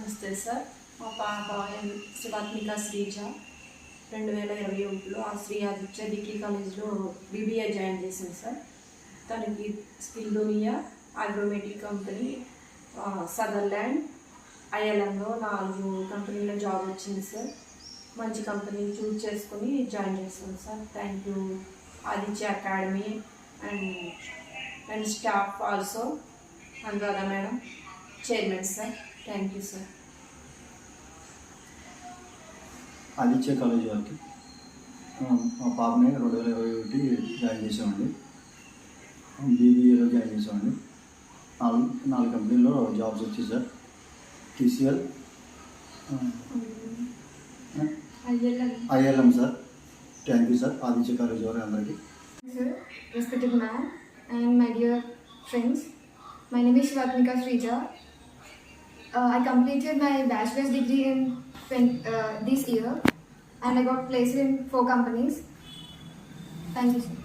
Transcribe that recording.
నమస్తే సార్. మా పాప శివాత్మిక శ్రీజ 2021లో శ్రీ ఆదిత్య డిగ్రీ కాలేజ్లో బీబీఏ జాయిన్ చేసింది సార్. తనకి స్కిల్ దునియా, అగ్రోమేటిక్ కంపెనీ, సదర్లాండ్, ఐఎల్ఎంలో 4 కంపెనీలో జాబ్ వచ్చింది సార్. మంచి కంపెనీ చూజ్ చేసుకొని జాయిన్ చేస్తాను sir. Thank you Aditya academy and staff also, Anuradha madam, chairman sir. Thank you sir. Aditya college వారికి మా పాపని 2021 జాయిన్ చేసామండి. బీబీఏలో జాయిన్ చేసామండి. 4 కంపెనీల్లో జాబ్స్ వచ్చాయి sir. TCL, ILM sir. Thank you sir Aditya college వారి అందరికీ. Sir, respected ma'am and my dear friends, my name is Shvatmika Srija. I completed my bachelor's degree in this year and I got placed in 4 companies. Thank you, sir.